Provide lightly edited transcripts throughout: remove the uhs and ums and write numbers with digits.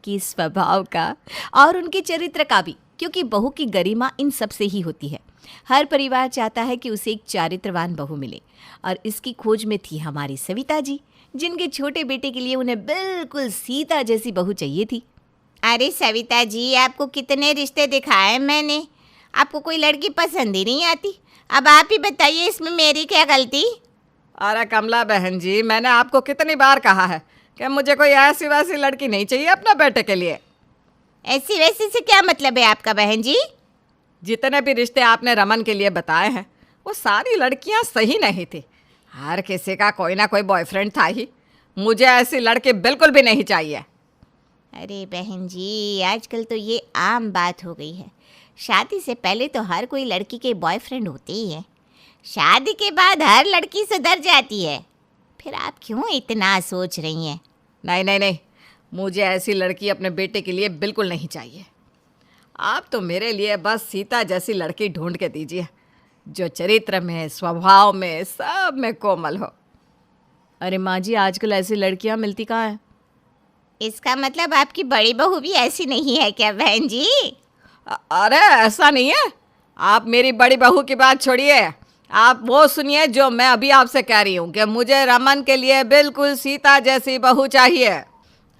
की स्वभाव का और उनके चरित्र का भी, क्योंकि बहू की गरिमा इन सब से ही होती है। हर परिवार चाहता है कि उसे एक चारित्रवान बहू मिले और इसकी खोज में थी हमारी सविता जी, जिनके छोटे बेटे के लिए उन्हें बिल्कुल सीता जैसी बहू चाहिए थी। अरे सविता जी, आपको कितने रिश्ते दिखाए मैंने, आपको कोई लड़की पसंद ही नहीं आती। अब आप ही बताइए, इसमें मेरी क्या गलती? अरे कमला बहन जी, मैंने आपको कितनी बार कहा है कि मुझे कोई ऐसी वैसी लड़की नहीं चाहिए अपने बेटे के लिए। ऐसी वैसी से क्या मतलब है आपका बहन जी? जितने भी रिश्ते आपने रमन के लिए बताए हैं वो सारी लड़कियां सही नहीं थी। हर किसी का कोई ना कोई बॉयफ्रेंड था ही। मुझे ऐसी लड़की बिल्कुल भी नहीं चाहिए। अरे बहन जी, आजकल तो ये आम बात हो गई है। शादी से पहले तो हर कोई लड़की के बॉयफ्रेंड होते ही है, शादी के बाद हर लड़की सुधर जाती है। फिर आप क्यों इतना सोच रही हैं? नहीं नहीं नहीं, मुझे ऐसी लड़की अपने बेटे के लिए बिल्कुल नहीं चाहिए। आप तो मेरे लिए बस सीता जैसी लड़की ढूंढ के दीजिए, जो चरित्र में, स्वभाव में, सब में कोमल हो। अरे माँ जी, आजकल ऐसी लड़कियाँ मिलती कहाँ हैं? इसका मतलब आपकी बड़ी बहू भी ऐसी नहीं है क्या बहन जी? अरे ऐसा नहीं है। आप मेरी बड़ी बहू की बात छोड़िए, आप वो सुनिए जो मैं अभी आपसे कह रही हूँ कि मुझे रमन के लिए बिल्कुल सीता जैसी बहू चाहिए।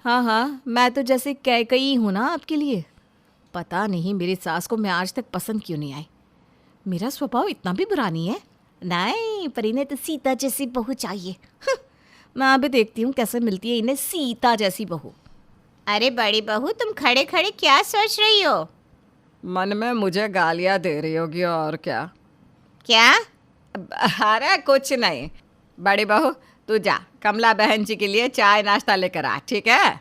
हाँ हाँ, मैं तो जैसे कैकई हूँ ना आपके लिए। पता नहीं मेरी सास को मैं आज तक पसंद क्यों नहीं आई। मेरा स्वभाव इतना भी बुरा नहीं है। नहीं, पर इन्हें तो सीता जैसी बहू चाहिए। मैं अभी देखती हूँ कैसे मिलती है इन्हें सीता जैसी बहू। अरे बड़ी बहू, तुम खड़े खड़े क्या सोच रही हो? मन में मुझे गालियाँ दे रही होगी और क्या। क्या? अरे कुछ नहीं। बड़ी बहू तू जा, कमला बहन जी के लिए चाय नाश्ता लेकर आ, ठीक है?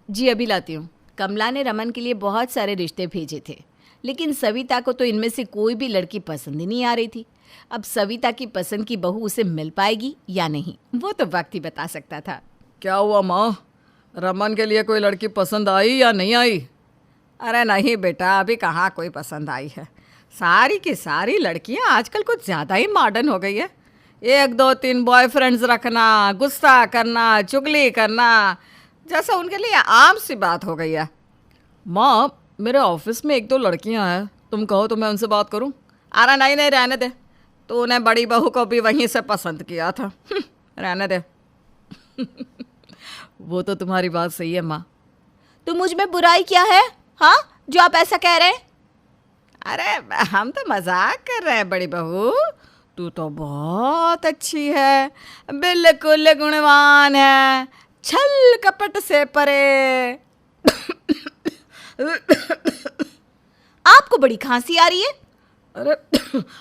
जी अभी लाती हूँ। कमला ने रमन के लिए बहुत सारे रिश्ते भेजे थे, लेकिन सविता को तो इनमें से कोई भी लड़की पसंद ही नहीं आ रही थी। अब सविता की पसंद की बहू उसे मिल पाएगी या नहीं, वो तो वक्त ही बता सकता था। क्या हुआ माँ, रमन के लिए कोई लड़की पसंद आई या नहीं आई? अरे नहीं बेटा, अभी कहाँ कोई पसंद आई है। सारी की सारी लड़कियाँ आजकल कुछ ज़्यादा ही मॉडर्न हो गई है। 1 2 3 बॉयफ्रेंड्स रखना, गुस्सा करना, चुगली करना, जैसा उनके लिए आम सी बात हो गई है। माँ, मेरे ऑफिस में 1 2 लड़कियाँ हैं, तुम कहो तो मैं उनसे बात करूँ? अरे नहीं नहीं, रहने दे। तूने बड़ी बहू को भी वहीं से पसंद किया था। रहने दे। वो तो तुम्हारी बात सही है माँ। तो मुझ में बुराई क्या है, हाँ, जो आप ऐसा कह रहे हैं? अरे हम तो मजाक कर रहे हैं बड़ी बहू। तू तो बहुत अच्छी है, बिल्कुल गुणवान है, छल कपट से परे। आपको बड़ी खांसी आ रही है। अरे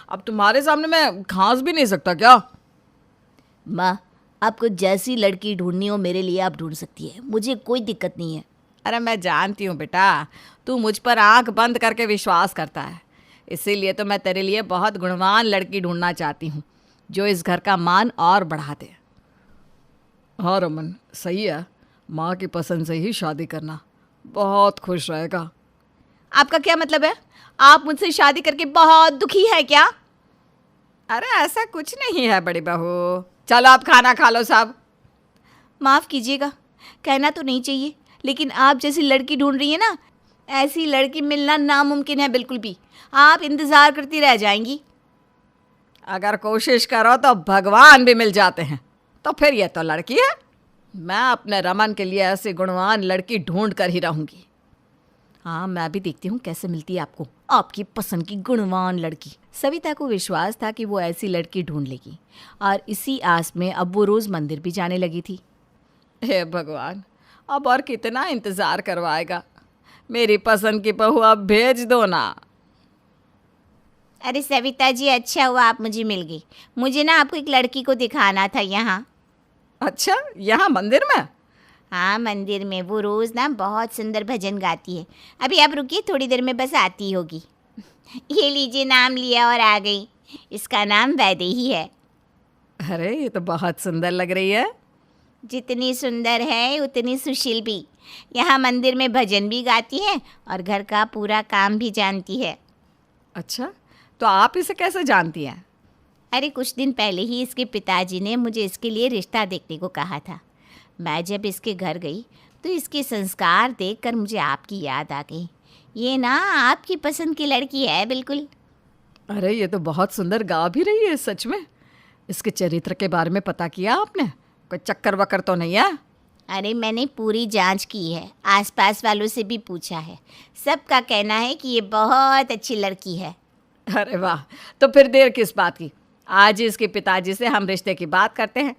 अब तुम्हारे सामने मैं खांस भी नहीं सकता क्या? माँ, आपको जैसी लड़की ढूंढनी हो मेरे लिए आप ढूंढ सकती है, मुझे कोई दिक्कत नहीं है। अरे मैं जानती हूँ बेटा, तू मुझ पर आंख बंद करके विश्वास करता है, इसीलिए तो मैं तेरे लिए बहुत गुणवान लड़की ढूंढना चाहती हूँ, जो इस घर का मान और बढ़ा दे। हाँ रमन, सही है, माँ की पसंद से ही शादी करना, बहुत खुश रहेगा। आपका क्या मतलब है? आप मुझसे शादी करके बहुत दुखी है क्या? अरे ऐसा कुछ नहीं है बड़ी बहू, चलो आप खाना खा लो सब। माफ़ कीजिएगा, कहना तो नहीं चाहिए, लेकिन आप जैसी लड़की ढूंढ रही है ना, ऐसी लड़की मिलना नामुमकिन है बिल्कुल भी। आप इंतज़ार करती रह जाएंगी। अगर कोशिश करो तो भगवान भी मिल जाते हैं, तो फिर ये तो लड़की है। मैं अपने रमन के लिए ऐसी गुणवान लड़की ढूंढ कर ही रहूँगी। हाँ, मैं भी देखती हूँ कैसे मिलती है आपको आपकी पसंद की गुणवान लड़की। सविता को विश्वास था कि वो ऐसी लड़की ढूंढ लेगी, और इसी आस में अब वो रोज़ मंदिर भी जाने लगी थी। हे भगवान, अब और कितना इंतज़ार करवाएगा। मेरी पसंद की बहू अब भेज दो ना। अरे सविता जी, अच्छा हुआ आप मुझे मिल गई। मुझे ना आपको एक लड़की को दिखाना था यहाँ। अच्छा, यहाँ मंदिर में? हाँ, मंदिर में। वो रोज़ ना बहुत सुंदर भजन गाती है। अभी आप रुकिए, थोड़ी देर में बस आती होगी। ये लीजिए, नाम लिया और आ गई। इसका नाम वैदेही है। अरे ये तो बहुत सुंदर लग रही है। जितनी सुंदर है उतनी सुशील भी। यहाँ मंदिर में भजन भी गाती है और घर का पूरा काम भी जानती है। अच्छा, तो आप इसे कैसे जानती हैं? अरे कुछ दिन पहले ही इसके पिताजी ने मुझे इसके लिए रिश्ता देखने को कहा था। मैं जब इसके घर गई तो इसके संस्कार देखकर मुझे आपकी याद आ गई। ये ना आपकी पसंद की लड़की है बिल्कुल। अरे ये तो बहुत सुंदर गा भी रही है सच में। इसके चरित्र के बारे में पता किया आपने? कोई चक्कर वक्कर तो नहीं है? अरे मैंने पूरी जांच की है, आसपास वालों से भी पूछा है। सबका कहना है कि ये बहुत अच्छी लड़की है। अरे वाह, तो फिर देर किस बात की, आज ही इसके पिताजी से हम रिश्ते की बात करते हैं।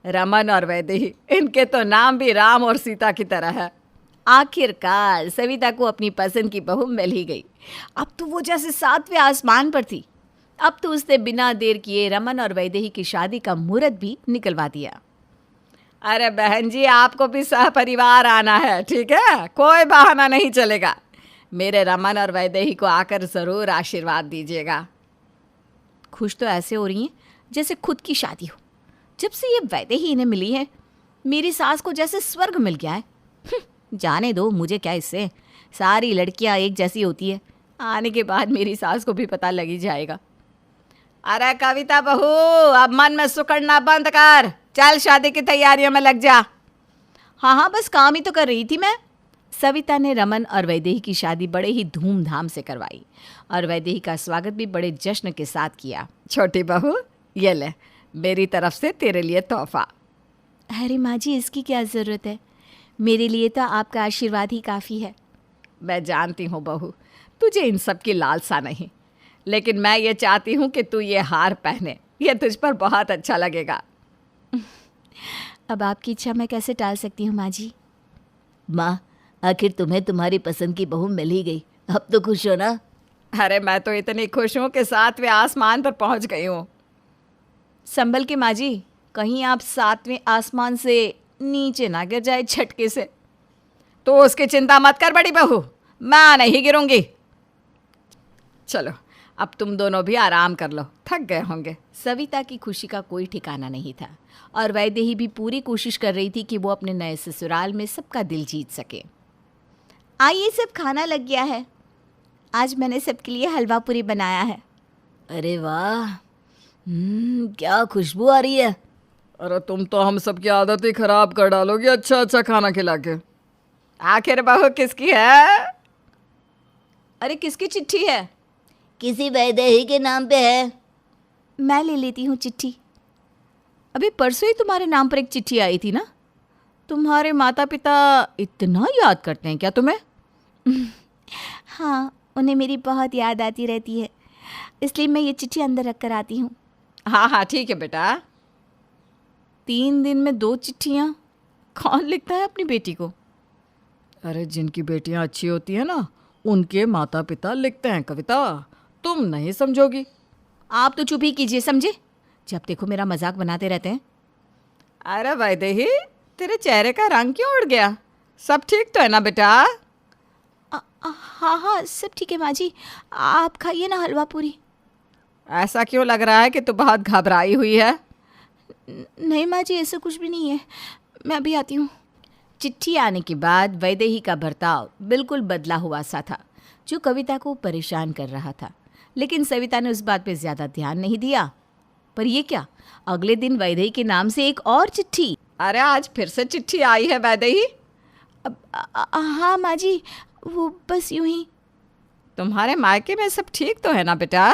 रमन और वैदेही, इनके तो नाम भी राम और सीता की तरह है। आखिरकार सविता को अपनी पसंद की बहू मिल ही गई। अब तो वो जैसे सातवें आसमान पर थी। अब तो उसने बिना देर किए रमन और वैदेही की शादी का मुहूर्त भी निकलवा दिया। अरे बहन जी, आपको भी सहपरिवार आना है, ठीक है? कोई बहाना नहीं चलेगा। मेरे रमन और वैदेही को आकर ज़रूर आशीर्वाद दीजिएगा। खुश तो ऐसे हो रही हैं जैसे खुद की शादी हो। जब से ये वैदेही इन्हें मिली है, मेरी सास को जैसे स्वर्ग मिल गया है। जाने दो, मुझे क्या इससे। सारी लड़कियां एक जैसी होती है। आने के बाद मेरी सास को भी पता लग ही जाएगा। अरे कविता बहू, अब मन में सुकड़ना बंद कर, चल शादी की तैयारियों में लग जा। हाँ हाँ, बस काम ही तो कर रही थी मैं। सविता ने रमन और वैदेही की शादी बड़े ही धूमधाम से करवाई और वैदेही का स्वागत भी बड़े जश्न के साथ किया। छोटी बहू, ये ले मेरी तरफ से तेरे लिए तोहफा। अरे माँ जी, इसकी क्या ज़रूरत है? मेरे लिए तो आपका आशीर्वाद ही काफ़ी है। मैं जानती हूँ बहू, तुझे इन सब की लालसा नहीं, लेकिन मैं ये चाहती हूँ कि तू ये हार पहने, ये तुझ पर बहुत अच्छा लगेगा। अब आपकी इच्छा मैं कैसे टाल सकती हूँ माँ जी? माँ, आखिर तुम्हें तुम्हारी पसंद की बहू मिल ही गई, अब तो खुश हो ना? अरे मैं तो इतनी खुश हूँ कि सातवें आसमान पर पहुँच गई हूँ। संभल के माँ जी, कहीं आप सातवें आसमान से नीचे ना गिर जाए झटके से। तो उसकी चिंता मत कर बड़ी बहू, मैं नहीं गिरूंगी। चलो अब तुम दोनों भी आराम कर लो, थक गए होंगे। सविता की खुशी का कोई ठिकाना नहीं था और वैदेही भी पूरी कोशिश कर रही थी कि वो अपने नए ससुराल में सबका दिल जीत सके। आइए, सब खाना लग गया है। आज मैंने सबके लिए हलवा पूरी बनाया है। अरे वाह, क्या खुशबू आ रही है। अरे तुम तो हम सबकी आदत ही खराब कर डालोगी अच्छा अच्छा खाना खिला के। आखिर बहू किसकी है? अरे किसकी चिट्ठी है? किसी वैदेही के नाम पे है। मैं ले लेती हूँ चिट्ठी। अभी परसों ही तुम्हारे नाम पर एक चिट्ठी आई थी ना? तुम्हारे माता पिता इतना याद करते हैं क्या तुम्हें? हाँ, उन्हें मेरी बहुत याद आती रहती है, इसलिए मैं ये चिट्ठी अंदर रख कर आती हूँ। हाँ हाँ ठीक है बेटा। 3 दिन में 2 चिट्ठियाँ? कौन लिखता है अपनी बेटी को? अरे जिनकी बेटियां अच्छी होती हैं ना, उनके माता पिता लिखते हैं कविता, तुम नहीं समझोगी। आप तो चुप ही कीजिए, समझे? जब देखो मेरा मजाक बनाते रहते हैं। अरे वैदेही, तेरे चेहरे का रंग क्यों उड़ गया? सब ठीक तो है ना बेटा? हाँ हाँ, सब ठीक है माँ जी। आप खाइए ना हलवा पूरी। ऐसा क्यों लग रहा है कि तू बहुत घबराई हुई है? नहीं माँ जी, ऐसा कुछ भी नहीं है। मैं अभी आती हूँ। चिट्ठी आने के बाद वैदेही का बर्ताव बिल्कुल बदला हुआ सा था, जो कविता को परेशान कर रहा था। लेकिन सविता ने उस बात पे ज़्यादा ध्यान नहीं दिया। पर ये क्या, अगले दिन वैदेही के नाम से एक और चिट्ठी। अरे आज फिर से चिट्ठी आई है वैदेही? हाँ माँ जी, वो बस यूं ही। तुम्हारे मायके में सब ठीक तो है ना बेटा?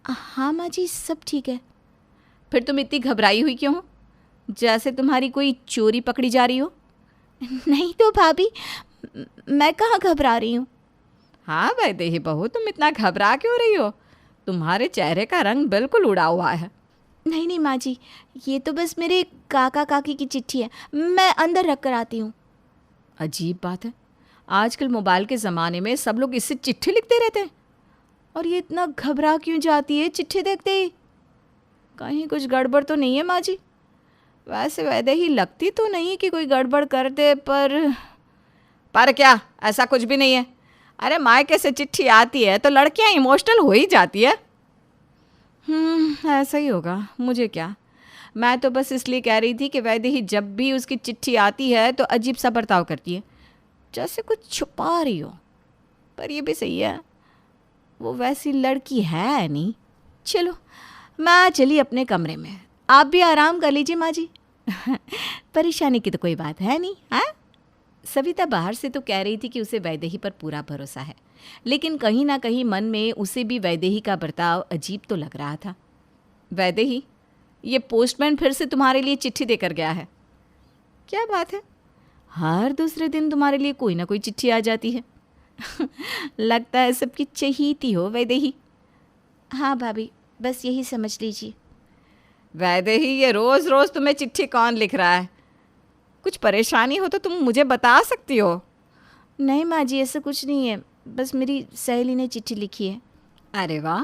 हाँ माँ जी, सब ठीक है। फिर तुम इतनी घबराई हुई क्यों हो? जैसे तुम्हारी कोई चोरी पकड़ी जा रही हो। नहीं तो भाभी, मैं कहाँ घबरा रही हूँ। हाँ वैदेही बहू, तुम इतना घबरा क्यों रही हो? तुम्हारे चेहरे का रंग बिल्कुल उड़ा हुआ है। नहीं नहीं माँ जी, ये तो बस मेरे काका काकी की चिट्ठी है, मैं अंदर रख कर आती हूँ। अजीब बात है, आजकल मोबाइल के ज़माने में सब लोग इससे चिट्ठी लिखते रहते हैं, और ये इतना घबरा क्यों जाती है चिट्ठी देखते ही? कहीं कुछ गड़बड़ तो नहीं है माँ जी? वैसे वैदेही लगती तो नहीं कि कोई गड़बड़ कर दे, पर क्या, ऐसा कुछ भी नहीं है। अरे मायके से चिट्ठी आती है तो लड़कियां इमोशनल हो ही जाती है। ऐसा ही होगा, मुझे क्या। मैं तो बस इसलिए कह रही थी कि वैदेही जब भी उसकी चिट्ठी आती है तो अजीब सा बर्ताव करती है, जैसे कुछ छुपा रही हो। पर ये भी सही है, वो वैसी लड़की है नहीं। चलो मैं चली अपने कमरे में, आप भी आराम कर लीजिए माँ जी। परेशानी की तो कोई बात है नहीं। हाँ सविता बाहर से तो कह रही थी कि उसे वैदेही पर पूरा भरोसा है, लेकिन कहीं ना कहीं मन में उसे भी वैदेही का बर्ताव अजीब तो लग रहा था। वैदेही, ये पोस्टमैन फिर से तुम्हारे लिए चिट्ठी देकर गया है। क्या बात है, हर दूसरे दिन तुम्हारे लिए कोई ना कोई चिट्ठी आ जाती है। लगता है सबकी चहीती हो वैदेही। हाँ भाभी, बस यही समझ लीजिए। वैदेही, ये रोज़ रोज़ तुम्हें चिट्ठी कौन लिख रहा है? कुछ परेशानी हो तो तुम मुझे बता सकती हो। नहीं माँ जी, ऐसा कुछ नहीं है, बस मेरी सहेली ने चिट्ठी लिखी है। अरे वाह,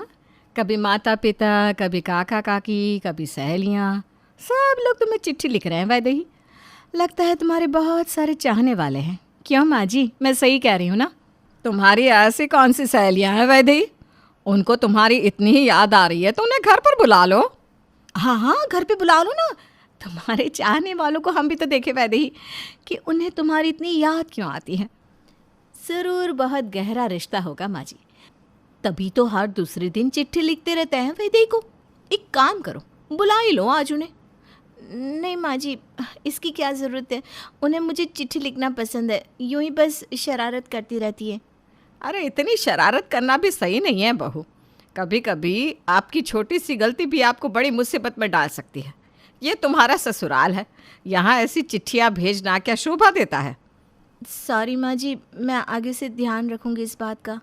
कभी माता पिता, कभी काका काकी, कभी सहेलियाँ, सब लोग तुम्हें चिट्ठी लिख रहे हैं वैदेही। लगता है तुम्हारे बहुत सारे चाहने वाले हैं। क्यों माँ जी, मैं सही कह रही हूँ ना? तुम्हारी ऐसी कौन सी सहेलियाँ हैं वैदेही? उनको तुम्हारी इतनी ही याद आ रही है तो उन्हें घर पर बुला लो। हाँ हाँ, घर पे बुला लो ना। तुम्हारे चाहने वालों को हम भी तो देखे वैदेही कि उन्हें तुम्हारी इतनी याद क्यों आती है। ज़रूर बहुत गहरा रिश्ता होगा माँ जी, तभी तो हर दूसरे दिन चिट्ठी लिखते रहते हैं वैदेही को। एक काम करो, बुला ही लो आज उन्हें। नहीं माँ जी, इसकी क्या ज़रूरत है, उन्हें मुझे चिट्ठी लिखना पसंद है, यूं ही बस शरारत करती रहती है। अरे इतनी शरारत करना भी सही नहीं है बहू। कभी कभी आपकी छोटी सी गलती भी आपको बड़ी मुसीबत में डाल सकती है। ये तुम्हारा ससुराल है, यहाँ ऐसी चिट्ठियाँ भेजना क्या शोभा देता है? सॉरी माँ जी, मैं आगे से ध्यान रखूँगी इस बात का।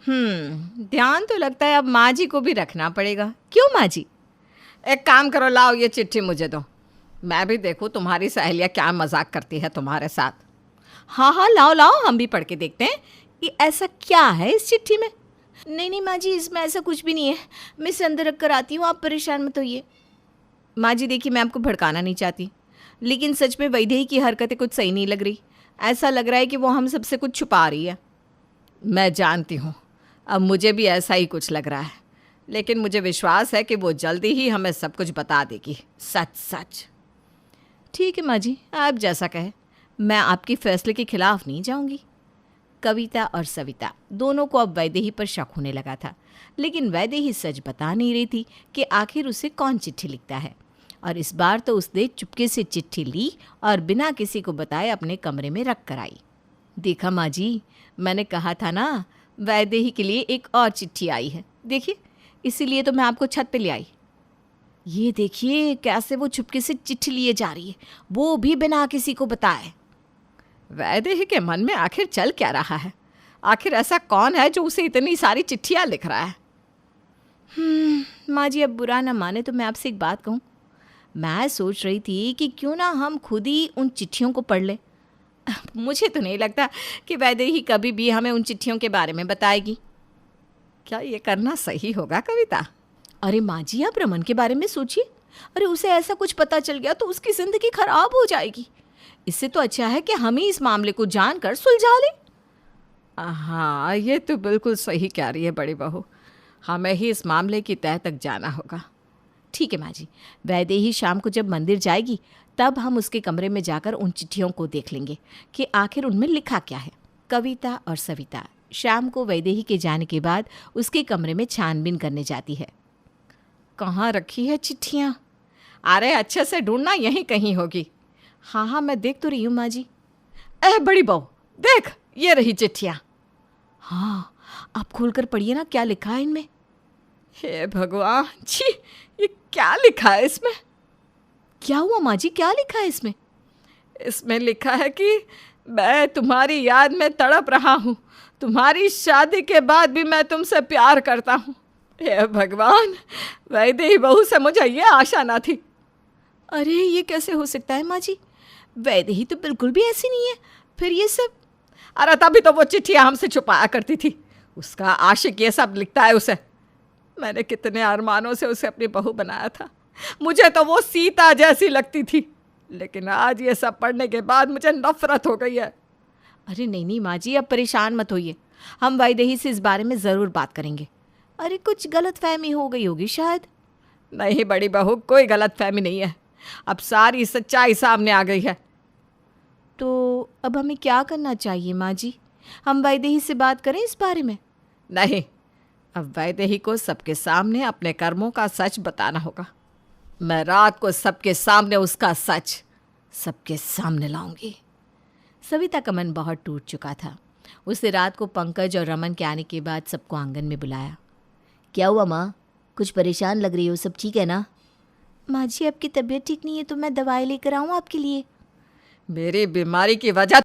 ध्यान तो लगता है अब माँ जी को भी रखना पड़ेगा। क्यों माँ जी? एक काम करो, लाओ ये चिट्ठी मुझे दो, मैं भी देखूँ तुम्हारी सहेलियाँ क्या मजाक करती है तुम्हारे साथ। हाँ हाँ, लाओ लाओ, हम भी पढ़ के देखते हैं कि ऐसा क्या है इस चिट्ठी में। नहीं नहीं माँ जी, इसमें ऐसा कुछ भी नहीं है, मैं इसे अंदर रख कर आती हूँ, आप परेशान मत होइए। माँ जी देखिए, मैं आपको भड़काना नहीं चाहती, लेकिन सच में वैदेही की हरकतें कुछ सही नहीं लग रही। ऐसा लग रहा है कि वो हम सबसे कुछ छुपा रही है। मैं जानती हूँ, अब मुझे भी ऐसा ही कुछ लग रहा है, लेकिन मुझे विश्वास है कि वो जल्दी ही हमें सब कुछ बता देगी, सच सच। ठीक है माँ जी, आप जैसा कहे, मैं आपके फैसले के खिलाफ नहीं जाऊंगी। कविता और सविता दोनों को अब वैदेही पर शक होने लगा था, लेकिन वैदेही सच बता नहीं रही थी कि आखिर उसे कौन चिट्ठी लिखता है। और इस बार तो उसने चुपके से चिट्ठी ली और बिना किसी को बताए अपने कमरे में रख कर आई। देखा माँ जी, मैंने कहा था ना, वैदेही के लिए एक और चिट्ठी आई है। देखिए, इसीलिए तो मैं आपको छत पे ले आई। ये देखिए कैसे वो चुपके से चिट्ठी लिए जा रही है, वो भी बिना किसी को बताए। वैदेही के मन में आखिर चल क्या रहा है? आखिर ऐसा कौन है जो उसे इतनी सारी चिट्ठियाँ लिख रहा है? माँ जी, अब बुरा ना माने तो मैं आपसे एक बात कहूँ। मैं सोच रही थी कि क्यों ना हम खुद ही उन चिट्ठियों को पढ़ लें। मुझे तो नहीं लगता कि वैदेही कभी भी हमें उन चिट्ठियों के बारे में बताएगी। क्या ये करना सही होगा कविता? अरे माँ जी, आप रमन के बारे में सोचिए। अरे उसे ऐसा कुछ पता चल गया तो उसकी ज़िंदगी खराब हो जाएगी। इससे तो अच्छा है कि हम ही इस मामले को जानकर सुलझा लें। हाँ, ये तो बिल्कुल सही कह रही है बड़ी बहू, हमें ही इस मामले की तह तक जाना होगा। ठीक है माँ जी, वैदेही शाम को जब मंदिर जाएगी तब हम उसके कमरे में जाकर उन चिट्ठियों को देख लेंगे कि आखिर उनमें लिखा क्या है। कविता और सविता शाम को वैदेही के जाने के बाद उसके कमरे में छानबीन करने जाती है। कहाँ रखी है चिट्ठियाँ? अरे अच्छे से ढूंढना, यहीं कहीं होगी। हाँ हाँ, मैं देख तो रही हूँ माँ जी। बड़ी बहू देख, ये रही चिट्ठियाँ। हाँ, आप खोल कर पढ़िए ना, क्या लिखा है इनमें। हे भगवान जी, ये क्या लिखा है इसमें? क्या हुआ माँ जी, क्या लिखा है इसमें? इसमें लिखा है कि मैं तुम्हारी याद में तड़प रहा हूँ, तुम्हारी शादी के बाद भी मैं तुमसे प्यार करता हूँ। हे भगवान, वैदेही बहू से मुझे ये आशा ना थी। अरे ये कैसे हो सकता है माँ जी, वैदेही तो बिल्कुल भी ऐसी नहीं है। फिर ये सब? अरे तभी तो वो चिट्ठियाँ हमसे छुपाया करती थी। उसका आशिक ये सब लिखता है उसे। मैंने कितने अरमानों से उसे अपनी बहू बनाया था, मुझे तो वो सीता जैसी लगती थी, लेकिन आज ये सब पढ़ने के बाद मुझे नफरत हो गई है। अरे नहीं नहीं माँ जी, अब परेशान मत होइए, हम वैदेही से इस बारे में ज़रूर बात करेंगे। अरे कुछ गलतफहमी हो गई होगी शायद। नहीं बड़ी बहू, कोई गलतफहमी नहीं है, अब सारी सच्चाई सामने आ गई है। तो अब हमें क्या करना चाहिए माँ जी? हम वैदेही से बात करें इस बारे में? नहीं, अब वैदेही को सबके सामने अपने कर्मों का सच बताना होगा। मैं रात को सबके सामने उसका सच सबके सामने लाऊंगी। सविता का मन बहुत टूट चुका था। उसने रात को पंकज और रमन के आने के बाद सबको आंगन में बुलाया। क्या हुआ माँ, कुछ परेशान लग रही हो, सब ठीक है ना? माँ जी, आपकी तबीयत ठीक नहीं है तो मैं दवाई लेकर आऊँ आपके लिए? मेरी बीमारी की वजह